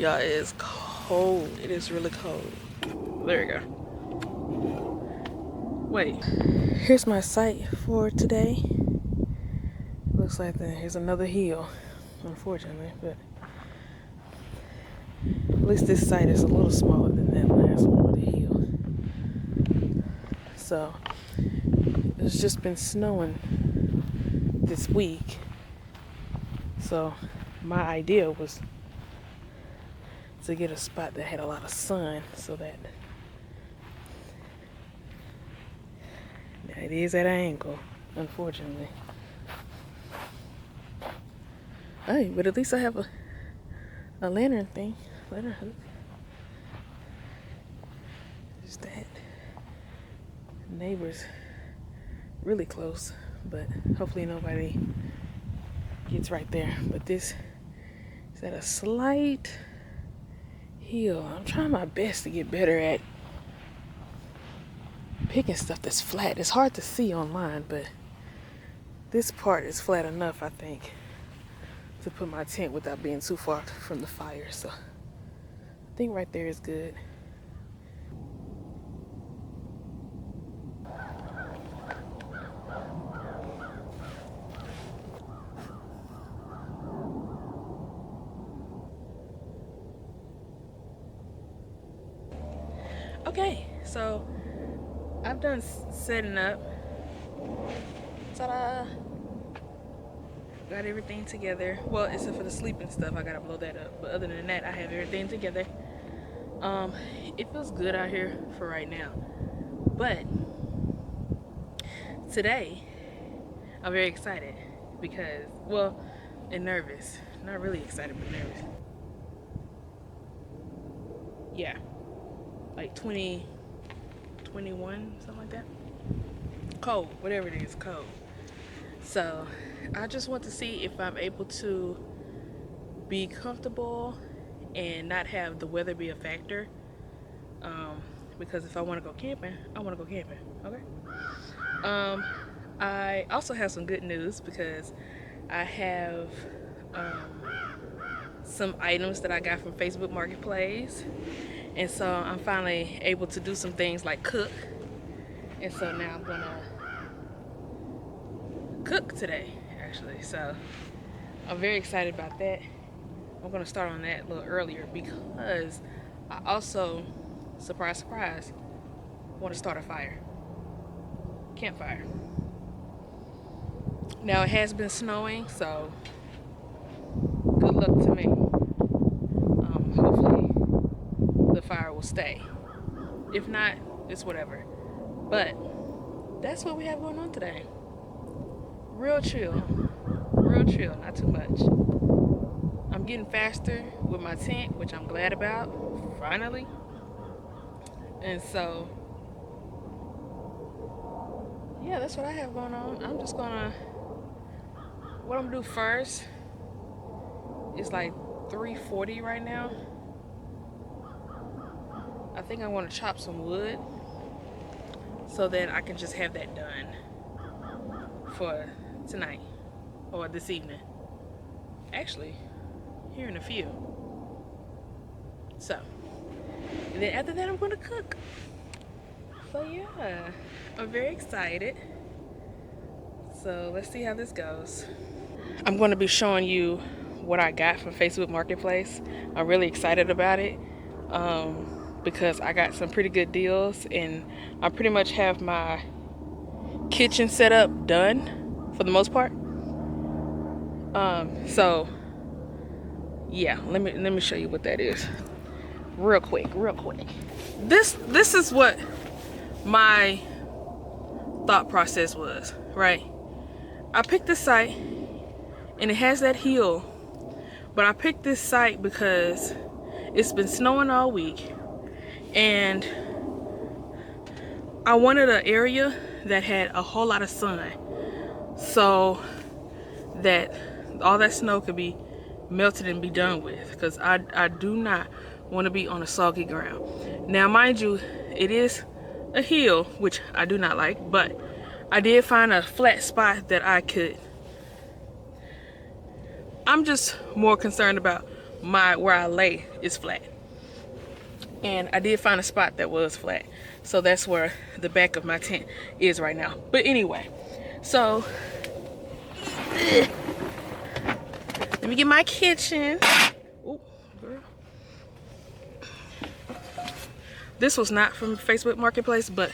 Y'all, it is cold. It is really cold. There we go. Wait. Here's my site for today. Looks like here's another hill, unfortunately, but at least this site is a little smaller than that last one with the hill. So it's just been snowing this week. So my idea was to get a spot that had a lot of sun, so that it is at an angle, unfortunately. Hey, but at least I have a lantern thing, lantern hook. Just that. Neighbors really close, but hopefully nobody gets right there. But this is at a slight hill. I'm trying my best to get better at picking stuff that's flat. It's hard to see online, but this part is flat enough, I think, to put my tent without being too far from the fire. So I think right there is good. Okay, so I've done setting up. Ta-da! Got everything together. Well, except for the sleeping stuff, I gotta blow that up. But other than that, I have everything together. It feels good out here for right now. But today, I'm very excited because, well, and nervous. Not really excited, but nervous. Yeah. Like 20, 21, something like that. Cold, whatever it is, cold. So I just want to see if I'm able to be comfortable and not have the weather be a factor. Because if I want to go camping, I want to go camping. Okay. I also have some good news because I have some items that I got from Facebook Marketplace. And so I'm finally able to do some things like cook. And so now I'm gonna cook today, actually. So I'm very excited about that. I'm gonna start on that a little earlier because I also, surprise, surprise, want to start a fire. Campfire. Now it has been snowing, so good luck to me. Hopefully the fire will stay. If not, it's whatever. But that's what we have going on today. Real chill, not too much. I'm getting faster with my tent, which I'm glad about, finally. And so, yeah, that's what I have going on. I'm just gonna, what I'm gonna do first is like 3:40 right now. I think I want to chop some wood so that I can just have that done for tonight or this evening. Actually, here in a few. So, and then after that I'm going to cook. So yeah, I'm very excited. So let's see how this goes. I'm going to be showing you what I got from Facebook Marketplace. I'm really excited about it. Because I got some pretty good deals and I pretty much have my kitchen set up done for the most part. So yeah, let me show you what that is real quick. This is what my thought process was, right? I picked this site and it has that hill, but I picked this site because it's been snowing all week. And I wanted an area that had a whole lot of sun so that all that snow could be melted and be done with, because I do not want to be on a soggy ground. Now mind you, it is a hill, which I do not like, but I did find a flat spot that I'm just more concerned about where I lay is flat. And I did find a spot that was flat. So that's where the back of my tent is right now. But anyway, so let me get my kitchen. Ooh, girl. This was not from Facebook Marketplace, but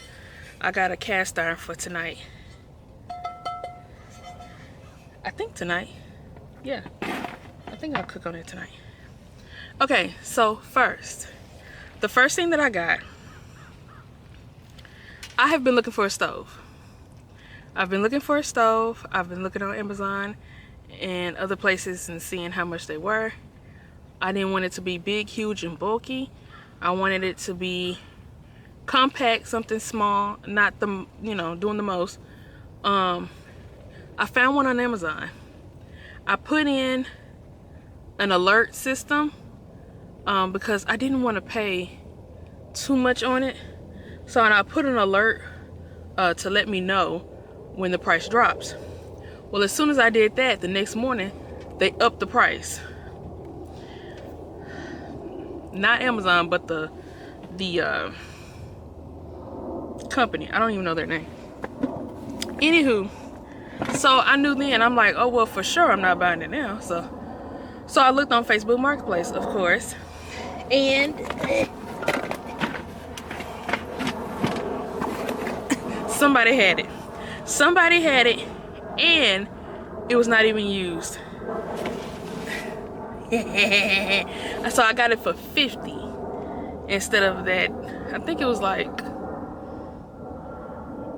I got a cast iron for tonight. I think tonight. Yeah, I think I'll cook on it tonight. Okay, so the first thing that I got, I have been looking for a stove. I've been looking for a stove. I've been looking on Amazon and other places and seeing how much they were. I didn't want it to be big, huge, and bulky. I wanted it to be compact, something small, not the, you know, doing the most. I found one on Amazon. I put in an alert system because I didn't want to pay too much on it. So I put an alert to let me know when the price drops. Well, as soon as I did that, the next morning, they upped the price. Not Amazon, but the company. I don't even know their name. Anywho, so I knew then, I'm like, oh, well, for sure I'm not buying it now. So I looked on Facebook Marketplace, of course. And somebody had it. Somebody had it, and it was not even used. So I got it for $50 instead of that. I think it was like,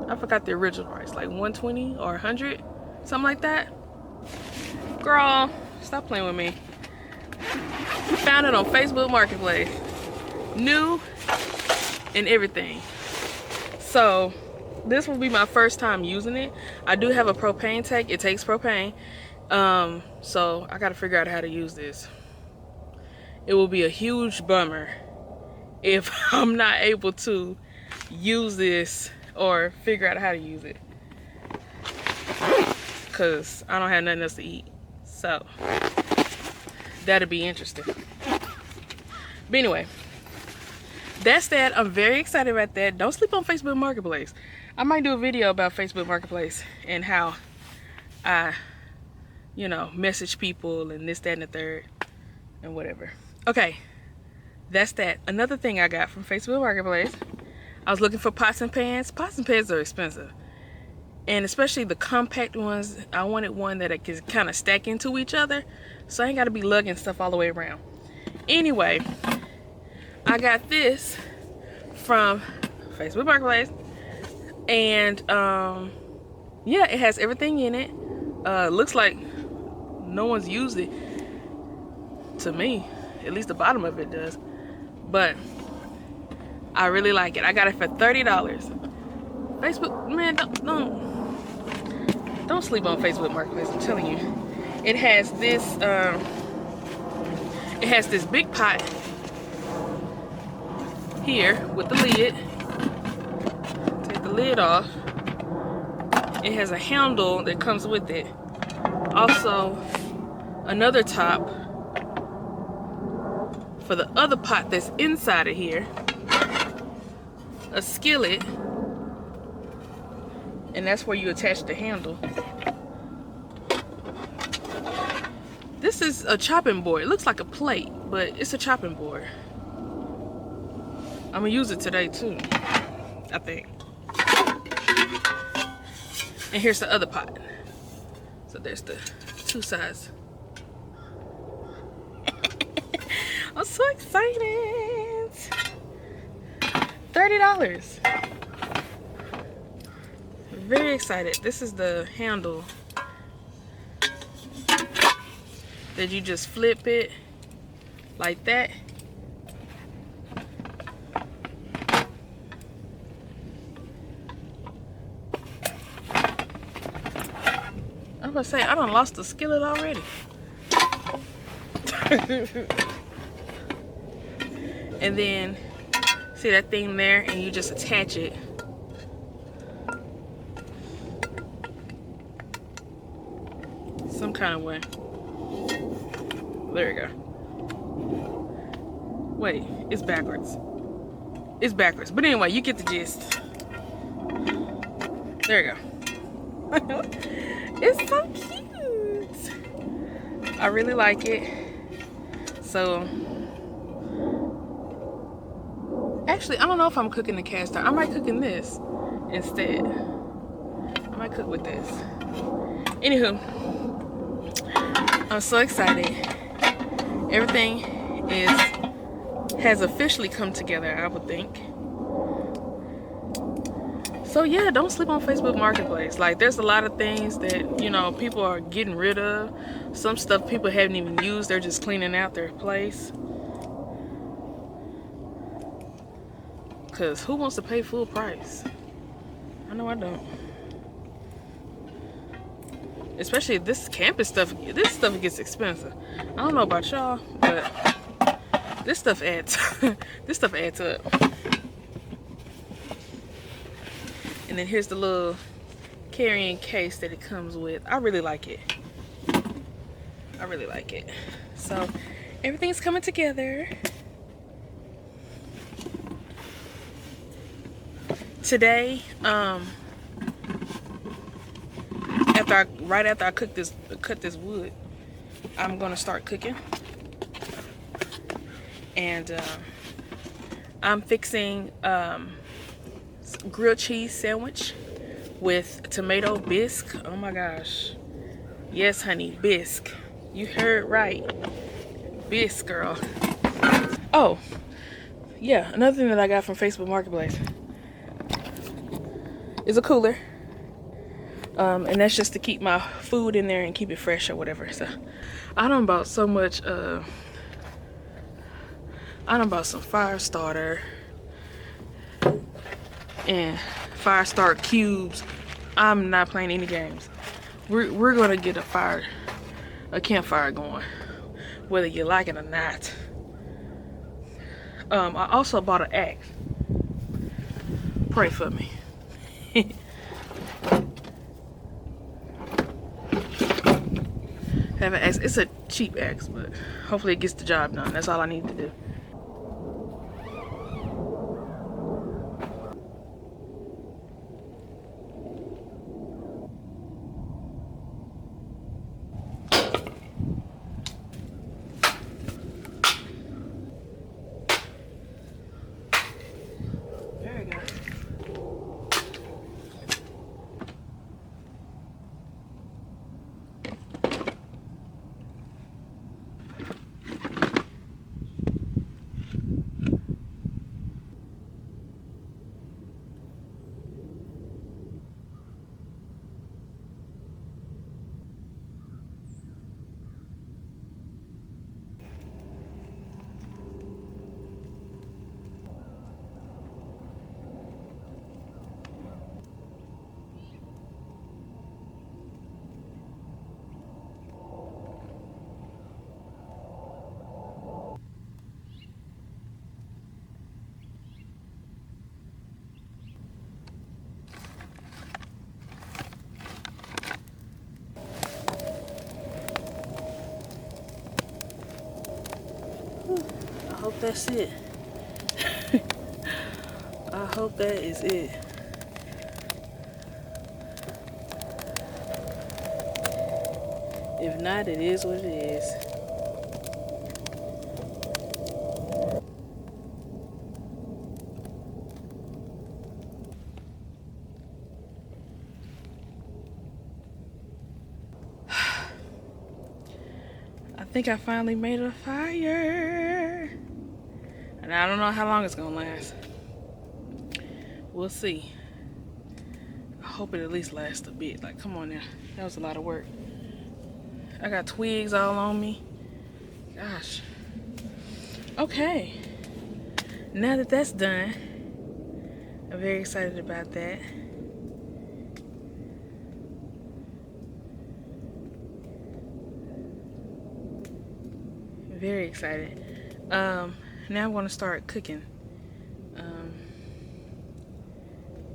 I forgot the original price, like $120 or $100, something like that. Girl, stop playing with me. Found it on Facebook Marketplace, new and everything. So this will be my first time using it. I do have a propane tank. It takes propane. So I gotta figure out how to use this. It will be a huge bummer if I'm not able to use this or figure out how to use it, because I don't have nothing else to eat. So that'll be interesting. But anyway, that's that. I'm very excited about that. Don't sleep on Facebook Marketplace. I might do a video about Facebook Marketplace and how I, you know, message people and this, that, and the third, and whatever. Okay, that's that. Another thing I got from Facebook Marketplace, I was looking for pots and pans. Pots and pans are expensive. And especially the compact ones, I wanted one that I could kind of stack into each other, so I ain't got to be lugging stuff all the way around. Anyway, I got this from Facebook Marketplace. And yeah, it has everything in it. Looks like no one's used it, to me. At least the bottom of it does. But I really like it. I got it for $30. Facebook, man, don't sleep on Facebook Marketplace. I'm telling you. It has this big pot here with the lid. Take the lid off. It has a handle that comes with it. Also, another top for the other pot that's inside of here. A skillet, and that's where you attach the handle. This is a chopping board. It looks like a plate, but it's a chopping board. I'm gonna use it today too, I think. And here's the other pot. So there's the two sides. I'm so excited. $30. Very excited. This is the handle that you just flip it like that. I was gonna say, I done lost the skillet already. And then, see that thing there, and you just attach it. Some kind of way. There you go. Wait, it's backwards. It's backwards. But anyway, you get the gist. There you go. It's so cute. I really like it. So, actually, I don't know if I'm cooking the cast iron. I might cook in this instead. I might cook with this. Anywho, I'm so excited. Everything has officially come together, I would think. So yeah, don't sleep on Facebook Marketplace. Like, there's a lot of things that, you know, people are getting rid of. Some stuff people haven't even used. They're just cleaning out their place. Because who wants to pay full price? I know I don't. Especially this campus stuff. This stuff gets expensive. I don't know about y'all, but this stuff adds. This stuff adds up. And then here's the little carrying case that it comes with. I really like it. I really like it. So everything's coming together. Today, right after I cut this wood, I'm gonna start cooking. And I'm fixing grilled cheese sandwich with tomato bisque. Oh my gosh. Yes, honey, bisque. You heard right. Bisque, girl. Oh, yeah, another thing that I got from Facebook Marketplace is a cooler. And that's just to keep my food in there and keep it fresh or whatever. So I done bought so much I done bought some fire starter and fire start cubes. I'm not playing any games. We're gonna get a campfire going, whether you like it or not. I also bought an axe. Pray for me. Have an axe. It's a cheap axe, but hopefully it gets the job done. That's all I need to do. There we go. I hope that's it. I hope that is it. If not, it is what it is. I think I finally made a fire. And I don't know how long it's gonna last. We'll see. I hope it at least lasts a bit. Like, come on now. That was a lot of work. I got twigs all on me. Gosh. Okay. Now that that's done, I'm very excited about that. Very excited. Now I'm going to start cooking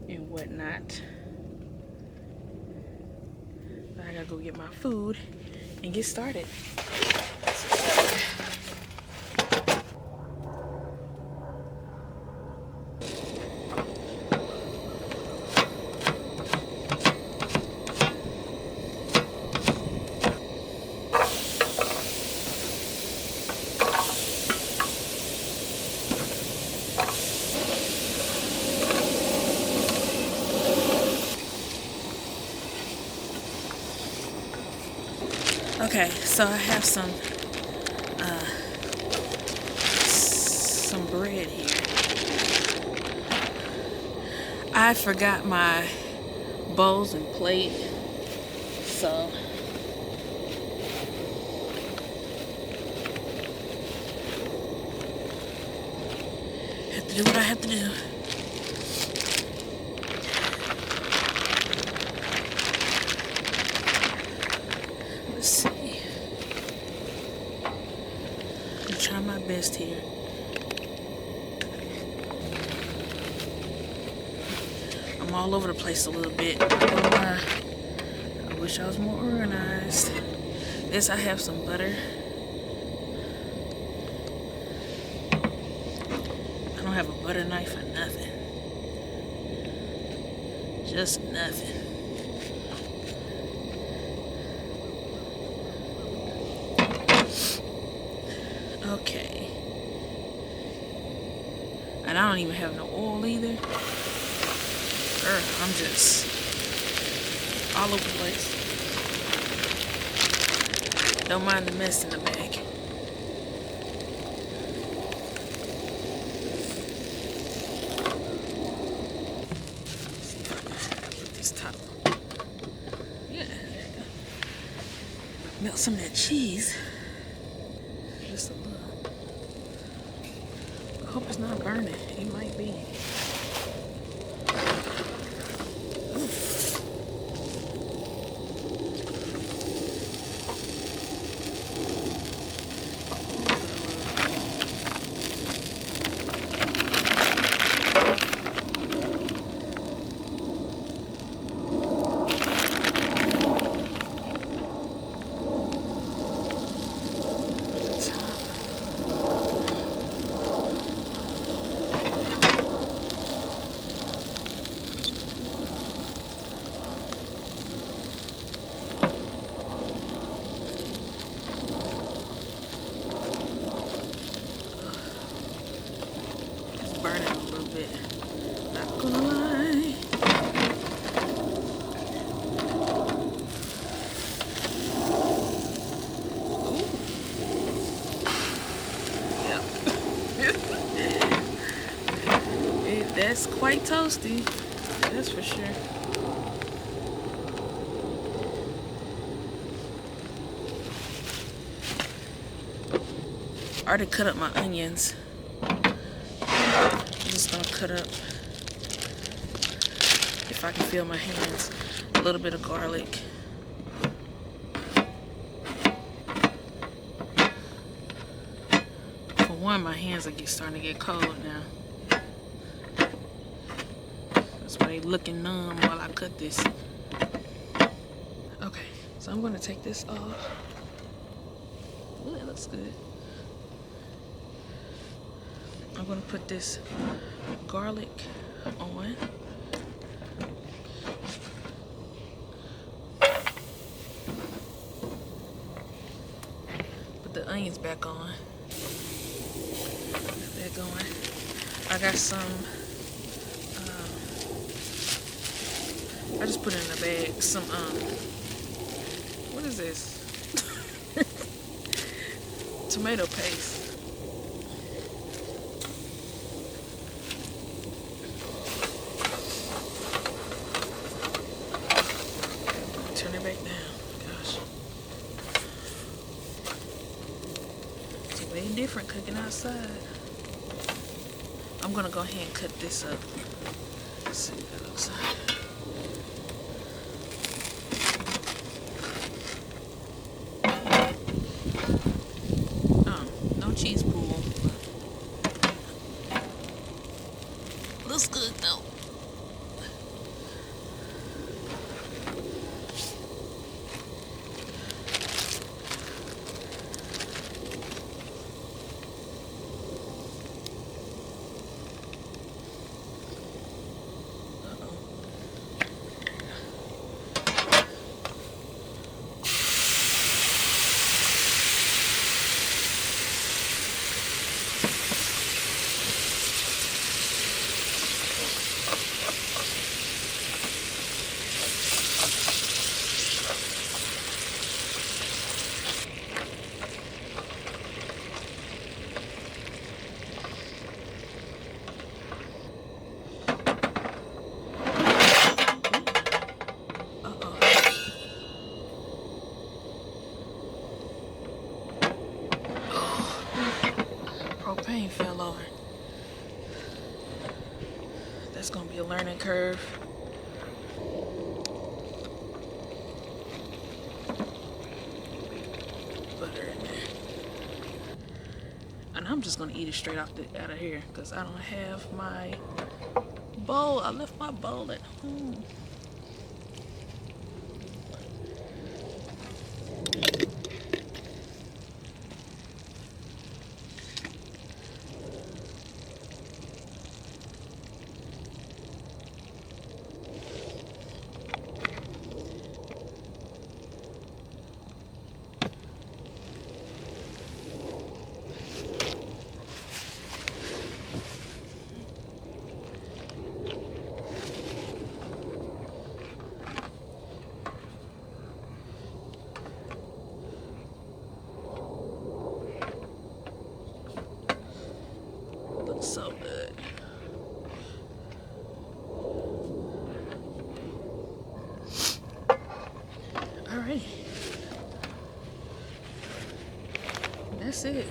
and whatnot. I gotta go get my food and get started. Okay, so I have some bread here. I forgot my bowls and plate, so have to do what I have to do. Let's see. I'm trying my best here. I'm all over the place a little bit. I wish I was more organized. This, I have some butter. I don't have a butter knife or nothing. Just nothing. Okay. And I don't even have no oil either. I'm just all over the place. Don't mind the mess in the bag. See if I can get this top. Yeah, there you go. Melt some of that cheese. Just a little. I hope it's not burning. It might be. Burning a little bit. Not gonna lie. Ooh. Yep. That's quite toasty. That's for sure. I already cut up my onions. I'm just gonna cut up, if I can feel my hands, a little bit of garlic. For one, my hands are starting to get cold now. That's why they looking numb while I cut this. Okay, so I'm gonna take this off. Ooh, that looks good. I'm gonna put this garlic on. Put the onions back on. They're going. I got some, I just put it in a bag, some, what is this? Tomato paste. Turn it back down. Gosh. It's way different cooking outside. I'm gonna go ahead and cut this up. Let's see what that looks like. No cheese pool. Looks good though. paint fell over. That's gonna be a learning curve. Butter in there. And I'm just gonna eat it straight out of here because I don't have my bowl. I left my bowl at home. Looks so good. Alrighty. That's it.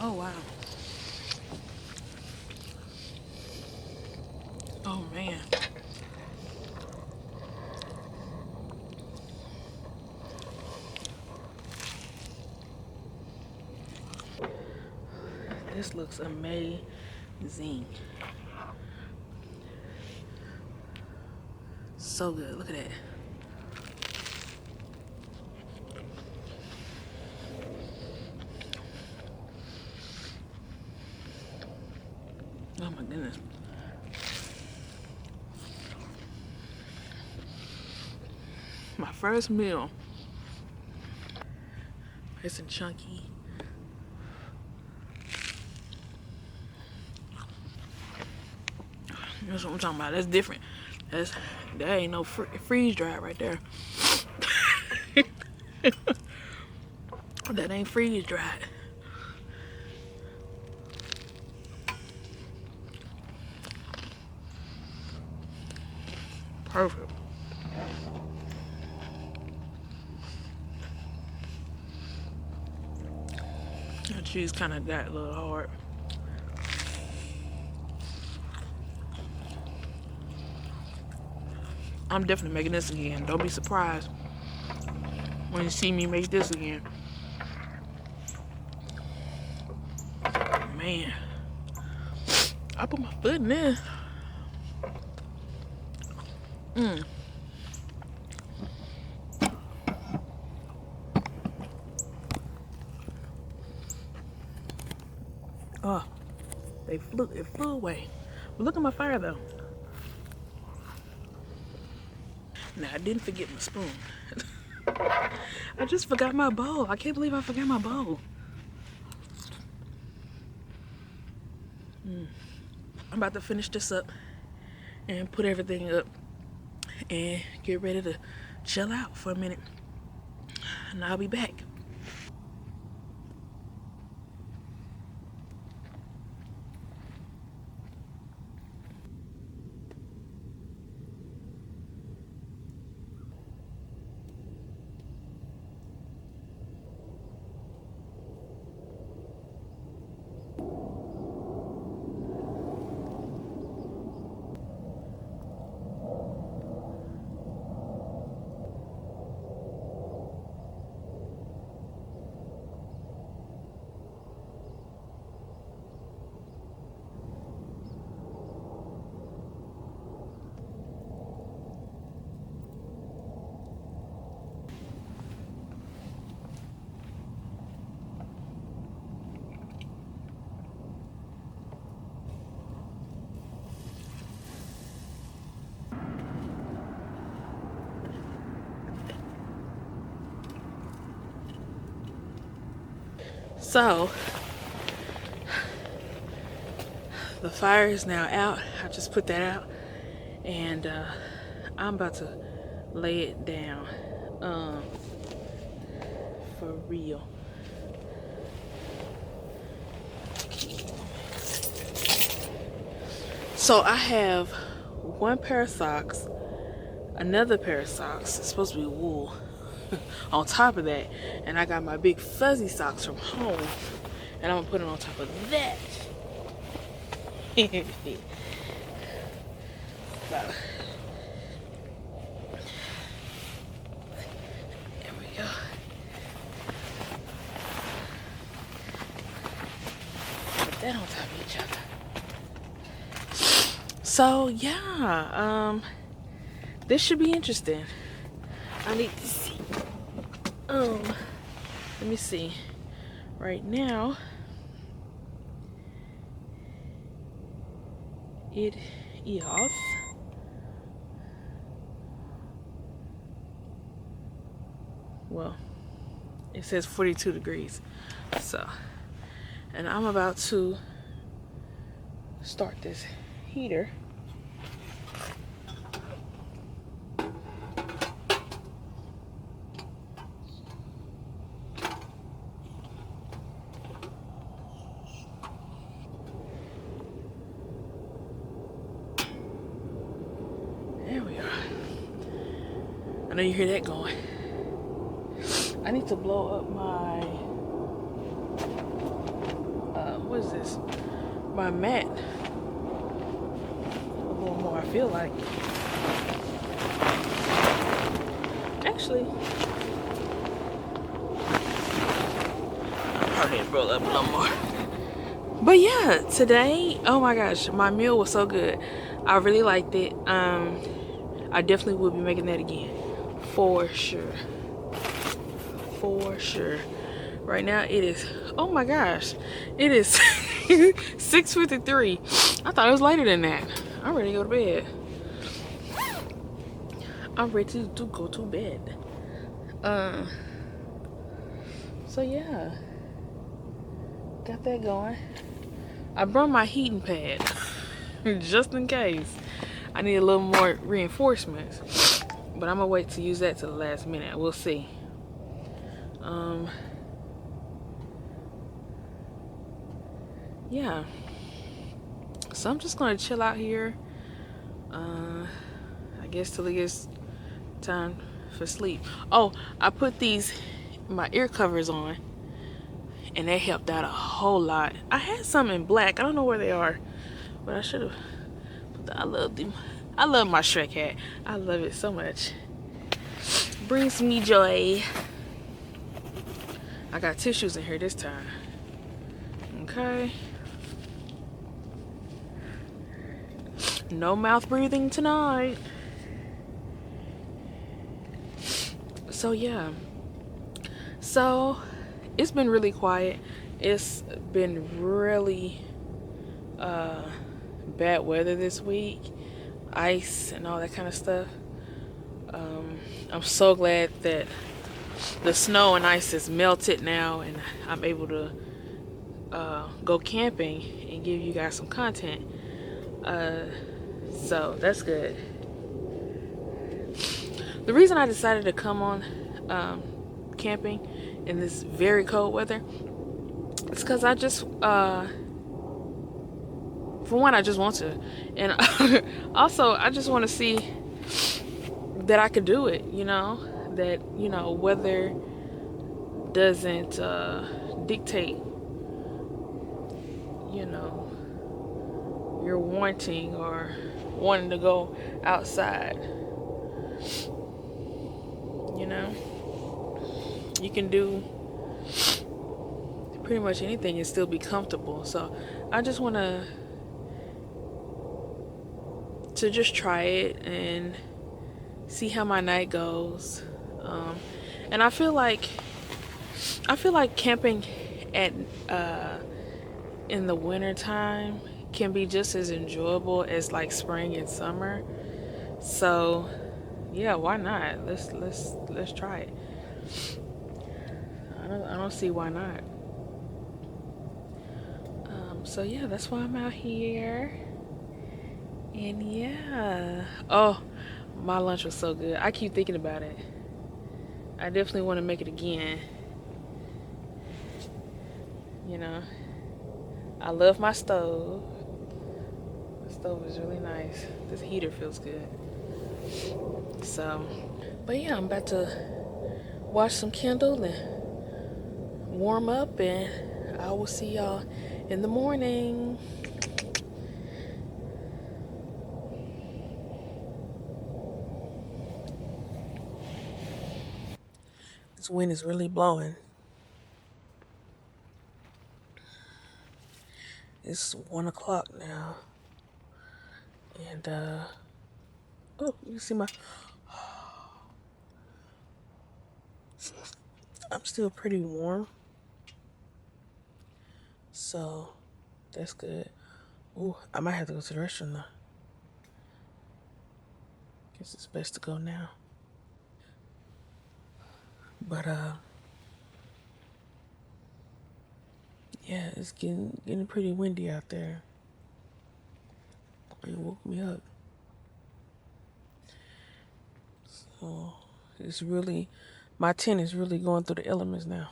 Oh wow. Oh man. This looks amazing. So good. Look at that. Oh my goodness. My first meal. Nice and chunky. That's what I'm talking about. That's different. That ain't no freeze dry right there. That ain't freeze dried. Perfect. The cheese kind of got a little hard. I'm definitely making this again. Don't be surprised when you see me make this again. Man, I put my foot in there. Oh, it flew away. But look at my fire though. Now I didn't forget my spoon. I just forgot my bowl. I can't believe I forgot my bowl. I'm about to finish this up and put everything up and get ready to chill out for a minute. And I'll be back. So the fire is now out. I just put that out, and I'm about to lay it down for real. So I have one pair of socks, another pair of socks, it's supposed to be wool, on top of that. And I got my big fuzzy socks from home, and I'm gonna put it on top of that. So, there we go. Put that on top of each other. So yeah, this should be interesting. I need to see. Let me see. Right now, it is, well, it says 42 degrees. So, and I'm about to start this heater. There we are. I know you hear that going. I need to blow up my, what is this? My mat. A little more, I feel like. Actually, I probably need to blow it up a little more. But yeah, today, oh my gosh, my meal was so good. I really liked it. I definitely will be making that again. For sure. For sure. Right now it is, oh my gosh, it is 6:53. I thought it was later than that. I'm ready to go to bed. I'm ready to go to bed. So yeah, got that going. I brought my heating pad just in case I need a little more reinforcements, but I'm gonna wait to use that to the last minute. We'll see. Yeah, so I'm just gonna chill out here, I guess till it gets time for sleep. Oh, I put my ear covers on, and they helped out a whole lot. I had some in black, I don't know where they are, but I should have put I love them. I love my Shrek hat. I love it so much. Brings me joy. I got tissues in here this time. Okay. No mouth breathing tonight. So yeah. So it's been really quiet. It's been really bad weather this week. Ice and all that kind of stuff. I'm so glad that the snow and ice is melted now, and I'm able to go camping and give you guys some content. So that's good. The reason I decided to come on camping in this very cold weather is because I just for one, I just want to, and also I just want to see that I could do it, you know, that, you know, weather doesn't dictate, you know, you're wanting to go outside. You know, you can do pretty much anything and still be comfortable. So I just want to just try it and see how my night goes. And I feel like camping at in the winter time can be just as enjoyable as like spring and summer. So yeah, why not? Let's try it. I don't see why not. So yeah, that's why I'm out here. And yeah, oh, my lunch was so good. I keep thinking about it. I definitely want to make it again. You know, I love my stove. stove is really nice. This heater feels good. So, but yeah, I'm about to watch some Kindle and warm up, and I will see y'all in the morning. This wind is really blowing. It's 1 o'clock now. And oh, you see my, I'm still pretty warm. So that's good. Ooh, I might have to go to the restroom though. Guess it's best to go now. But yeah, it's getting pretty windy out there. It woke me up. So it's really, my tent is really going through the elements now.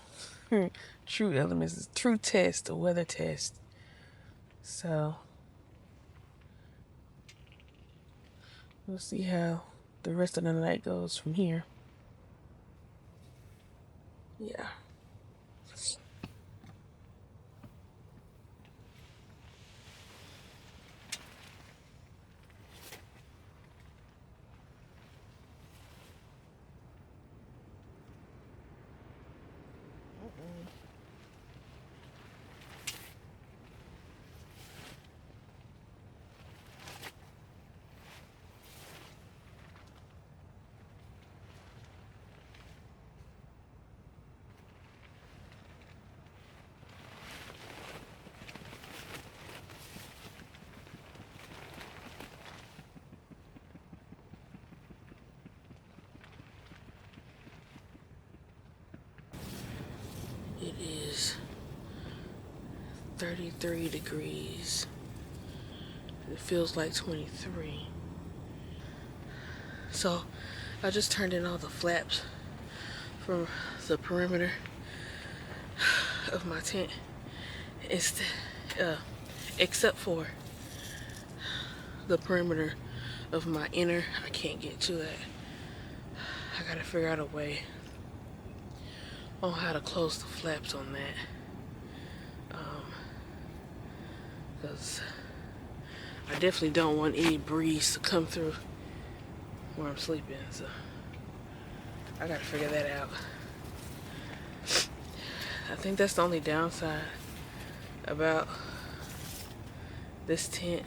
True elements, true test, a weather test. So we'll see how the rest of the night goes from here. Yeah. It is 33 degrees. It feels like 23. So I just turned in all the flaps from the perimeter of my tent. Except for the perimeter of my inner. I can't get to that. I gotta figure out a way on how to close the flaps on that. Because I definitely don't want any breeze to come through where I'm sleeping, so I gotta figure that out. I think that's the only downside about this tent,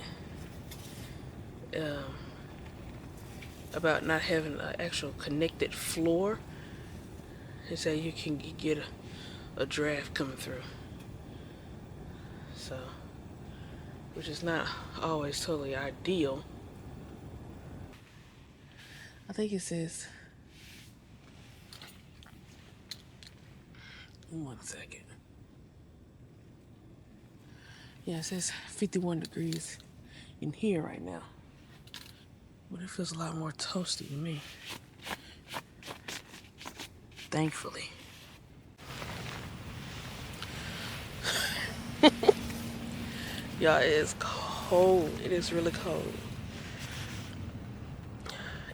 about not having an actual connected floor, is that you can get a draft coming through. So, which is not always totally ideal. I think it says, one second. Yeah, it says 51 degrees in here right now. But it feels a lot more toasty to me. Thankfully. Y'all, it is cold. It is really cold.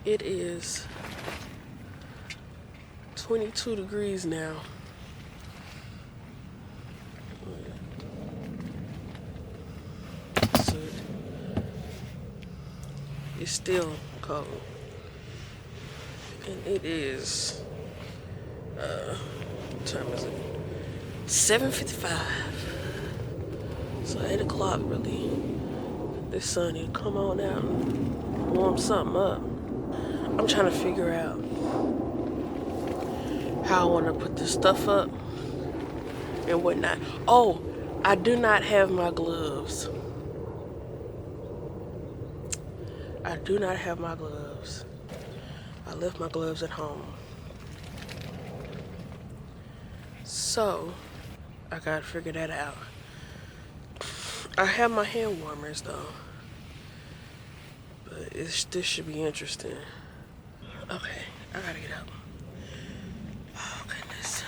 It is 22 degrees now. So it's still cold. And it is, what time is it? 7:55. So 8 o'clock really. This sun will come on out and warm something up. I'm trying to figure out how I want to put this stuff up and whatnot. Oh, I do not have my gloves. I do not have my gloves. I left my gloves at home. So, I gotta figure that out. I have my hand warmers though. But this should be interesting. Okay, I gotta get up. Oh, goodness.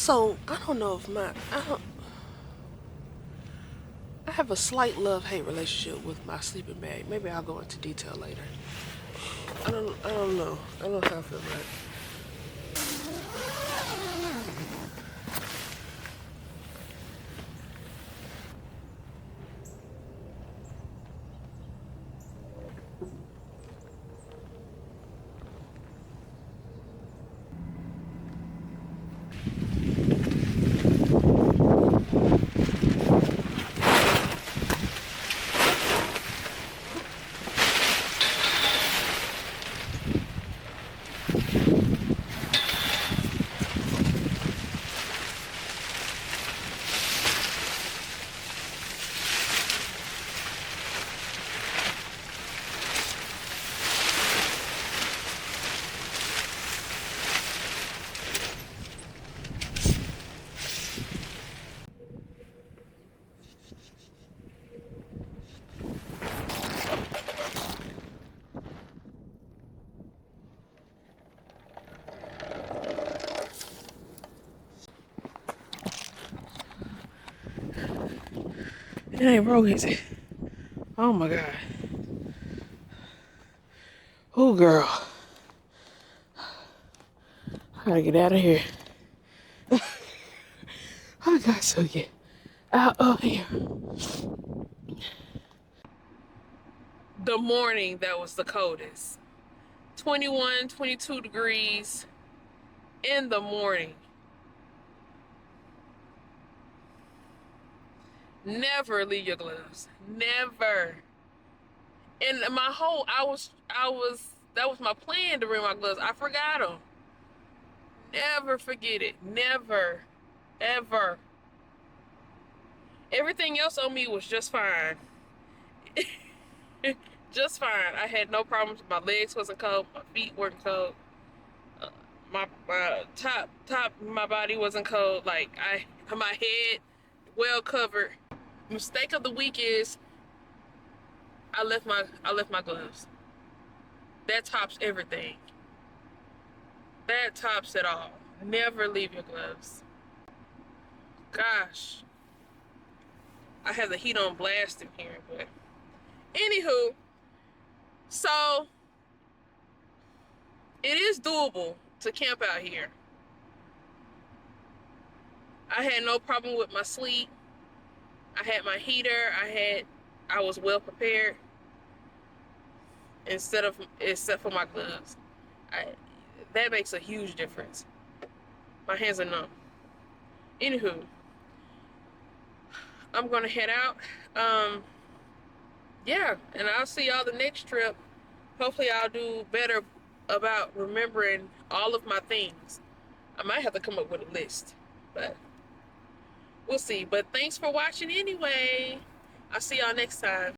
So I don't know if I have a slight love-hate relationship with my sleeping bag. Maybe I'll go into detail later. I don't know. I don't know how I feel about it. It ain't broke, is it? Oh my God. Oh girl. I gotta get out of here. I got to get out of here. The morning that was the coldest. 21, 22 degrees in the morning. Never leave your gloves. Never. And that was my plan to bring my gloves. I forgot them. Never forget it. Never. Ever. Everything else on me was just fine. Just fine. I had no problems. My legs wasn't cold. My feet weren't cold. My top of my body wasn't cold. Like my head well covered. Mistake of the week is I left my gloves. That tops everything. That tops it all. Never leave your gloves. Gosh. I have the heat on blast in here, but anywho, so it is doable to camp out here. I had no problem with my sleep. I had my heater. I was well prepared. Except for my gloves. That makes a huge difference. My hands are numb. Anywho, I'm gonna head out. Yeah, and I'll see y'all the next trip. Hopefully I'll do better about remembering all of my things. I might have to come up with a list, but we'll see. But thanks for watching anyway. I'll see y'all next time.